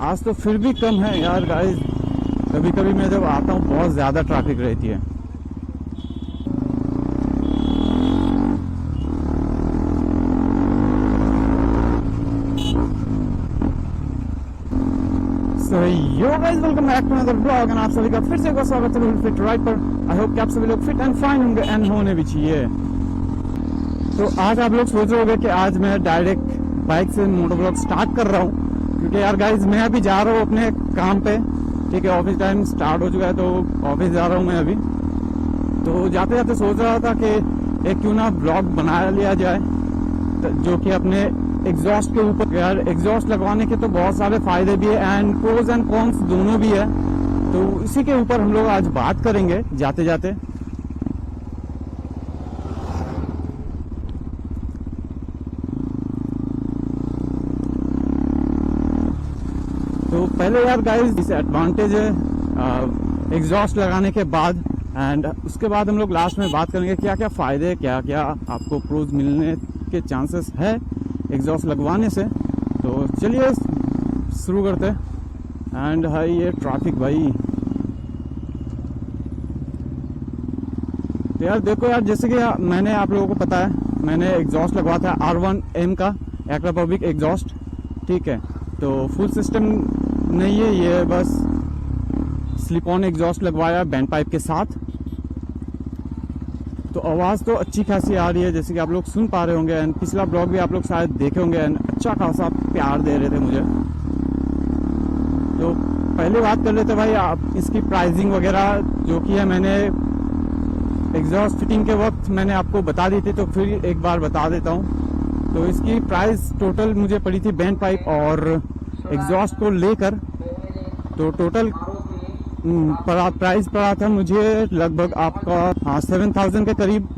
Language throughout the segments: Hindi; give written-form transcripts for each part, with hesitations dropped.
आज तो फिर भी कम है यार गाइस। कभी कभी मैं जब आता हूँ बहुत ज़्यादा ट्रैफिक रहती है। So yo guys, welcome back to another blog and आप सभी का फिर से एक बार स्वागत है फिट राइड पर। आई होप कि आप सभी लोग फिट एंड फाइन होंगे एंड होने भी चाहिए। तो आज आप लोग सोच रहे होंगे कि आज मैं डायरेक्ट बाइक से मोटो ब्लॉग स्टार्ट कर रहा हूँ, क्योंकि यार गाइस मैं अभी जा रहा हूँ अपने काम पे। ठीक है, ऑफिस टाइम स्टार्ट हो चुका है तो ऑफिस जा रहा हूँ मैं अभी। तो जाते जाते सोच रहा था कि एक क्यों ना ब्लॉग बना लिया जाए जो कि अपने एग्जॉस्ट के ऊपर। यार एग्जॉस्ट लगवाने के तो बहुत सारे फायदे भी है एंड प्रोज एंड कॉन्स दोनों भी है, तो इसी के ऊपर हम लोग आज बात करेंगे जाते जाते। तो पहले यार गाइस डिसएडवांटेज है एग्जॉस्ट लगाने के बाद, एंड उसके बाद हम लोग लास्ट में बात करेंगे क्या क्या फायदे, क्या क्या आपको प्रोज मिलने के चांसेस है एग्जॉस्ट लगवाने से। तो चलिए शुरू करते हैं। एंड हाई ये ट्रैफिक भाई। तो यार देखो यार, जैसे कि मैंने आप लोगों को पता है मैंने एग्जॉस्ट लगवाया था R1M का एक्रा पब्लिक एग्जॉस्ट। ठीक है, तो फुल सिस्टम नहीं है ये, बस स्लिप ऑन एग्जॉस्ट लगवाया बैंड पाइप के साथ। तो आवाज़ तो अच्छी खासी आ रही है जैसे कि आप लोग सुन पा रहे होंगे, एंड पिछला ब्लॉग भी आप लोग शायद देखे होंगे एंड अच्छा खासा प्यार दे रहे थे मुझे। तो पहले बात कर लेते भाई आप इसकी प्राइसिंग वगैरह जो कि है मैंने एग्जॉस्ट फिटिंग के वक्त मैंने आपको बता दी थी, तो फिर एक बार बता देता हूँ। तो इसकी प्राइस टोटल मुझे पड़ी थी बैंड पाइप और एग्जॉस्ट को लेकर, तो टोटल प्राइस पड़ा था मुझे लगभग आपका 7,000 के करीब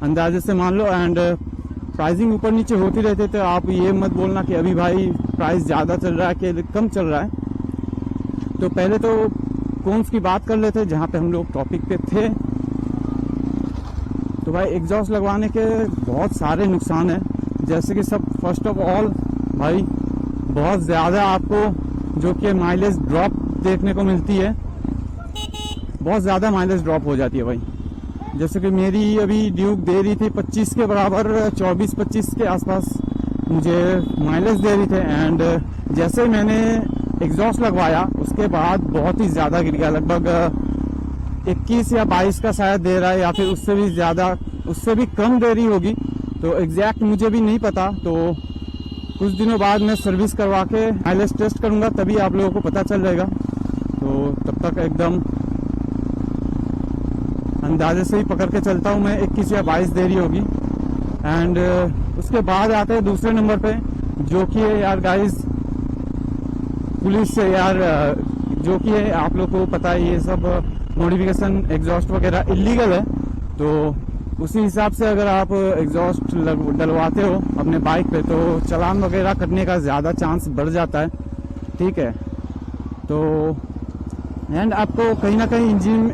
अंदाजे से मान लो। एंड प्राइसिंग ऊपर नीचे होती रहते, तो आप ये मत बोलना कि अभी भाई प्राइस ज़्यादा चल रहा है कि कम चल रहा है। तो पहले तो कौन की बात कर लेते जहाँ पे हम लोग टॉपिक पे थे। तो भाई एग्जॉस्ट लगवाने के बहुत सारे नुकसान हैं, जैसे कि सब फर्स्ट ऑफ ऑल भाई बहुत ज़्यादा आपको जो कि माइलेज ड्रॉप देखने को मिलती है, बहुत ज़्यादा माइलेज ड्रॉप हो जाती है भाई। जैसे कि मेरी अभी ड्यूक दे रही थी 25 के बराबर, 24-25 के आसपास मुझे माइलेज दे रही थे। एंड जैसे मैंने एग्जॉस्ट लगवाया उसके बाद बहुत ही ज़्यादा गिर गया, लगभग 21 या 22 का शायद दे रहा है, या फिर उससे भी ज़्यादा, उससे भी कम दे रही होगी। तो एग्जैक्ट मुझे भी नहीं पता, तो कुछ दिनों बाद मैं सर्विस करवा के माइलेज टेस्ट करूंगा, तभी आप लोगों को पता चल जाएगा। तो तब तक एकदम अंदाजे से ही पकड़ के चलता हूं मैं, 21 या 22 दे रही होगी। एंड उसके बाद आते हैं दूसरे नंबर पे जो कि है यार गाइस पुलिस से यार, जो कि है आप लोग को पता है ये सब मॉडिफिकेशन एग्जॉस्ट वगैरह इलीगल है। तो उसी हिसाब से अगर आप एग्जॉस्ट डलवाते हो अपने बाइक पे तो चालान वगैरह कटने का ज़्यादा चांस बढ़ जाता है। ठीक है, तो एंड आपको कहीं ना कहीं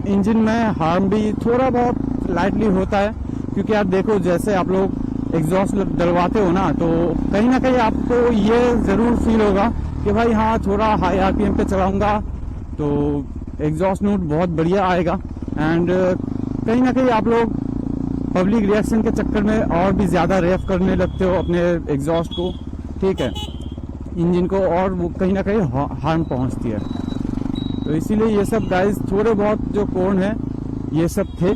इंजन में हार्म भी थोड़ा बहुत लाइटली होता है, क्योंकि आप देखो जैसे आप लोग एग्जॉस्ट डलवाते हो ना, तो कहीं ना कहीं आपको ये ज़रूर फील होगा कि भाई हाँ थोड़ा हाई RPM पे चलाऊंगा तो एग्जॉस्ट नोट बहुत बढ़िया आएगा। एंड कहीं ना कहीं आप लोग पब्लिक रिएक्शन के चक्कर में और भी ज़्यादा रेफ करने लगते हो अपने एग्जॉस्ट को। ठीक है, इंजन को और वो कहीं ना कहीं हार्म पहुंचती है। तो इसीलिए ये सब गाइस थोड़े बहुत जो कौन है ये सब थे।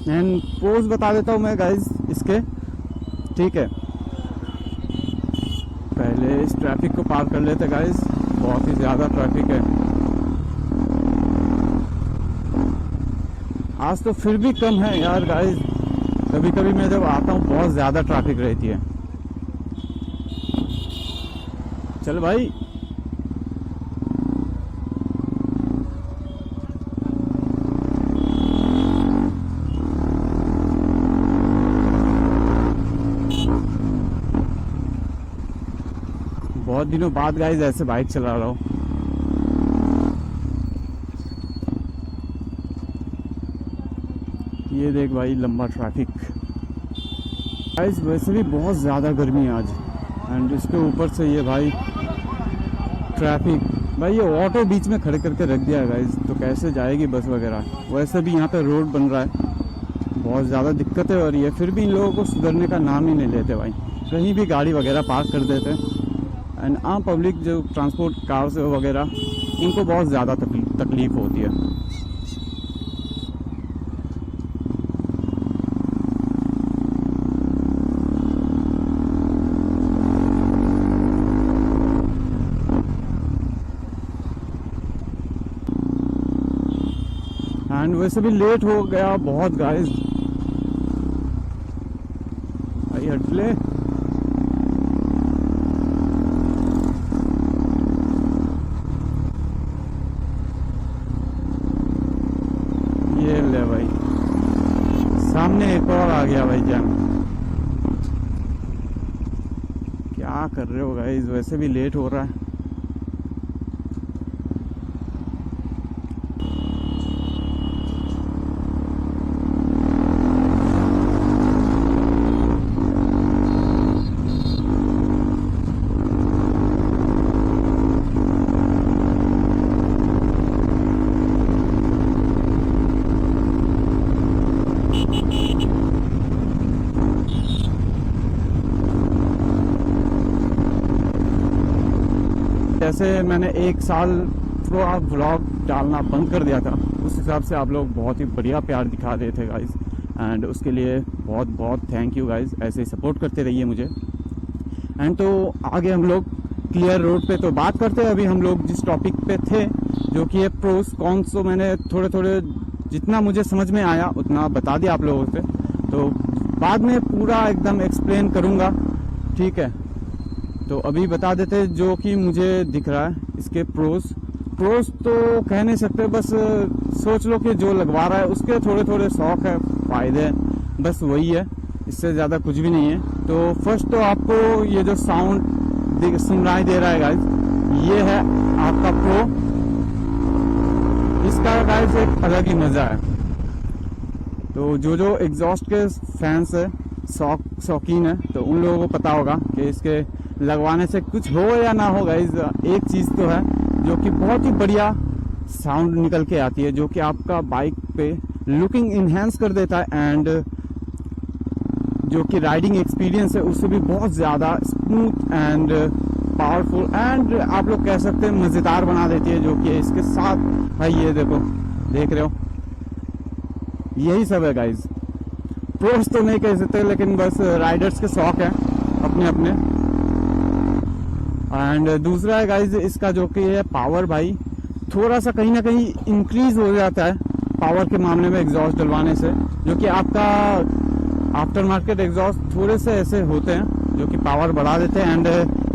एंड पोज बता देता हूँ मैं गाइस इसके। ठीक है, पहले इस ट्रैफिक को पार कर लेते गाइस, बहुत ही ज़्यादा ट्रैफिक है आज तो फिर भी कम है यार गाइस। कभी कभी मैं जब आता हूँ बहुत ज़्यादा ट्रैफिक रहती है। चल भाई, बहुत दिनों बाद गाइस ऐसे बाइक चला रहा हूँ। ये देख भाई लंबा ट्रैफिक गाइस, वैसे भी बहुत ज़्यादा गर्मी है आज, एंड इसके ऊपर से ये भाई ट्रैफिक भाई ये ऑटो बीच में खड़े करके रख दिया है गाइस, तो कैसे जाएगी बस वगैरह। वैसे भी यहाँ पे रोड बन रहा है, बहुत ज़्यादा दिक्कतें हो रही है, फिर भी इन लोगों को सुधरने का नाम ही नहीं लेते भाई। कहीं भी गाड़ी वगैरह पार्क कर देते एंड आम पब्लिक जो ट्रांसपोर्ट कार्स वगैरह, इनको बहुत ज़्यादा तकलीफ होती है। एंड वैसे भी लेट हो गया बहुत गाइस। भाई हटले, ये ले भाई, सामने एक और आ गया भाई जान। क्या कर रहे हो गाइस, वैसे भी लेट हो रहा है। जैसे मैंने एक साल व्लॉग डालना बंद कर दिया था, उस हिसाब से आप लोग बहुत ही बढ़िया प्यार दिखा रहे थे गाइस, एंड उसके लिए बहुत बहुत थैंक यू गाइस। ऐसे ही सपोर्ट करते रहिए मुझे। एंड तो आगे हम लोग क्लियर रोड पे तो बात करते हैं। अभी हम लोग जिस टॉपिक पे थे, जो कि है प्रोस कॉन्स, तो मैंने थोड़े थोड़े जितना मुझे समझ में आया उतना बता दिया आप लोगों से, तो बाद में पूरा एकदम एक्सप्लेन करूँगा, ठीक है। तो अभी बता देते जो कि मुझे दिख रहा है इसके प्रोस तो कह नहीं सकते, बस सोच लो कि जो लगवा रहा है उसके थोड़े थोड़े शौक है, फायदे हैं, बस वही है, इससे ज़्यादा कुछ भी नहीं है। तो फर्स्ट तो आपको ये जो साउंड सुनाई दे रहा है गाइस, ये है आपका प्रो। इसका गाइस एक अलग ही मज़ा है। तो जो एग्जॉस्ट के फैंस है, शौकीन है, तो उन लोगों को पता होगा कि इसके लगवाने से कुछ हो या ना हो गाइस, एक चीज़ तो है जो कि बहुत ही बढ़िया साउंड निकल के आती है, जो कि आपका बाइक पे लुकिंग इन्हेंस कर देता है, एंड जो कि राइडिंग एक्सपीरियंस है उससे भी बहुत ज़्यादा स्मूथ एंड पावरफुल एंड आप लोग कह सकते हैं मज़ेदार बना देती है। जो कि इसके साथ भाई ये देखो, देख रहे हो, यही सब है गाइस। प्रोस तो नहीं कह सकते, लेकिन बस राइडर्स के शौक है अपने अपने। एंड दूसरा है गाइज इसका जो कि है पावर, भाई थोड़ा सा कहीं ना कहीं इंक्रीज हो जाता है पावर के मामले में एग्जॉस्ट डलवाने से, जो कि आपका आफ्टर मार्केट एग्जॉस्ट थोड़े से ऐसे होते हैं जो कि पावर बढ़ा देते हैं, एंड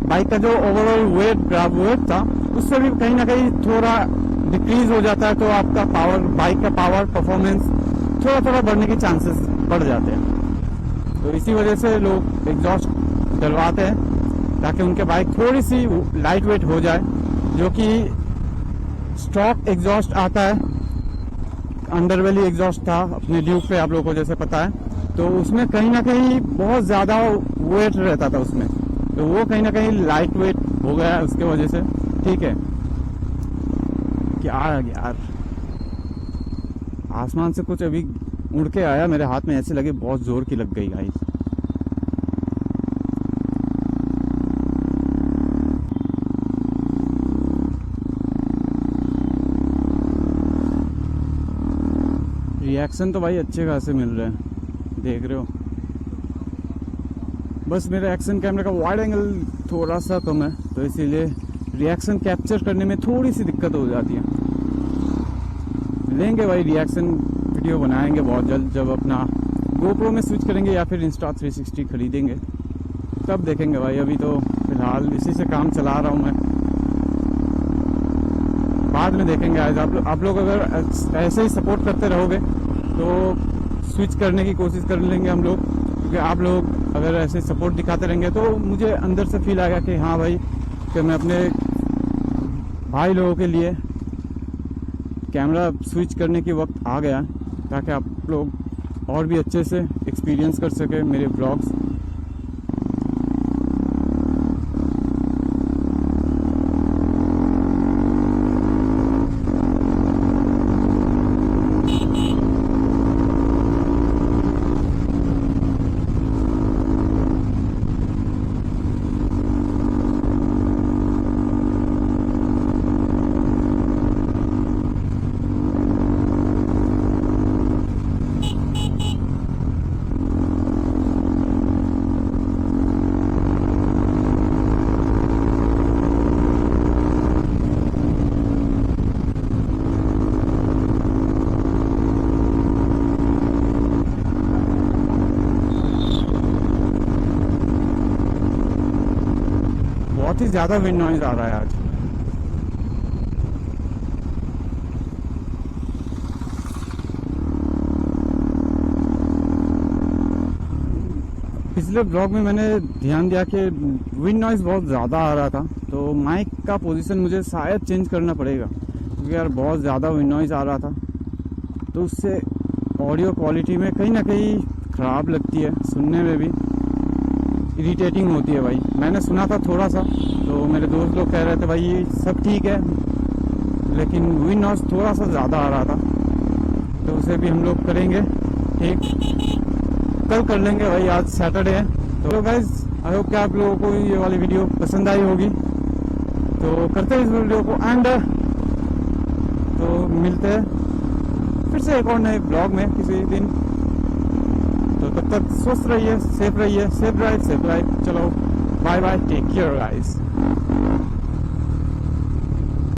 बाइक का जो ओवरऑल वेट था उससे भी कहीं ना कहीं थोड़ा डिक्रीज हो जाता है, तो आपका पावर, बाइक का पावर परफॉर्मेंस थोड़ा थोड़ा बढ़ने के चांसेस बढ़ जाते हैं। तो इसी वजह से लोग एग्जॉस्ट डलवाते हैं ताकि उनके बाइक थोड़ी सी लाइट वेट हो जाए। जो कि स्टॉक एग्जॉस्ट आता है, अंडरवेली एग्जॉस्ट था अपने ड्यूक पे, आप लोगों को जैसे पता है, तो उसमें कहीं ना कहीं बहुत ज़्यादा वेट रहता था उसमें, तो वो कहीं ना कहीं लाइट वेट हो गया है उसके वजह से, ठीक है। क्या यार, आसमान से कुछ अभी उड़ के आया मेरे हाथ में, ऐसे लगे बहुत जोर की लग गई गाइस। रिएक्शन तो भाई अच्छे खासे मिल रहे हैं, देख रहे हो। बस मेरे एक्शन कैमरे का वाइड एंगल थोड़ा सा कम है, तो इसीलिए रिएक्शन कैप्चर करने में थोड़ी सी दिक्कत हो जाती है। लेंगे भाई रिएक्शन वीडियो बनाएंगे बहुत जल्द, जब अपना GoPro में स्विच करेंगे या फिर Insta360 खरीदेंगे तब देखेंगे भाई। अभी तो फिलहाल इसी से काम चला रहा हूँ मैं, बाद में देखेंगे। आज आप लोग अगर ऐसे ही सपोर्ट करते रहोगे तो स्विच करने की कोशिश कर लेंगे हम लोग, क्योंकि आप लोग अगर ऐसे सपोर्ट दिखाते रहेंगे तो मुझे अंदर से फील आएगा कि हाँ भाई, कि मैं अपने भाई लोगों के लिए कैमरा स्विच करने की वक्त आ गया, ताकि आप लोग और भी अच्छे से एक्सपीरियंस कर सके मेरे ब्लॉग्स। ज्यादा विंड नॉइज आ रहा है आज। पिछले ब्लॉग में मैंने ध्यान दिया कि विंड नॉइज बहुत ज़्यादा आ रहा था, तो माइक का पोजीशन मुझे शायद चेंज करना पड़ेगा, क्योंकि यार बहुत ज़्यादा विंड नॉइज आ रहा था, तो उससे ऑडियो क्वालिटी में कहीं ना कहीं ख़राब लगती है, सुनने में भी इरिटेटिंग होती है भाई। मैंने सुना था थोड़ा सा, तो मेरे दोस्त लोग कह रहे थे भाई ये सब ठीक है, लेकिन विंड नॉइज थोड़ा सा ज़्यादा आ रहा था, तो उसे भी हम लोग करेंगे ठीक, कल कर लेंगे भाई, आज सैटरडे है। तो गाइज आई होप कि आप लोगों को ये वाली वीडियो पसंद आई होगी, तो करते हैं इस वीडियो को एंड, तो मिलते हैं फिर से एक और नए ब्लॉग में किसी दिन। तो तब तक स्वस्थ रहिए, सेफ ड्राइव, चलो bye bye, take care guys.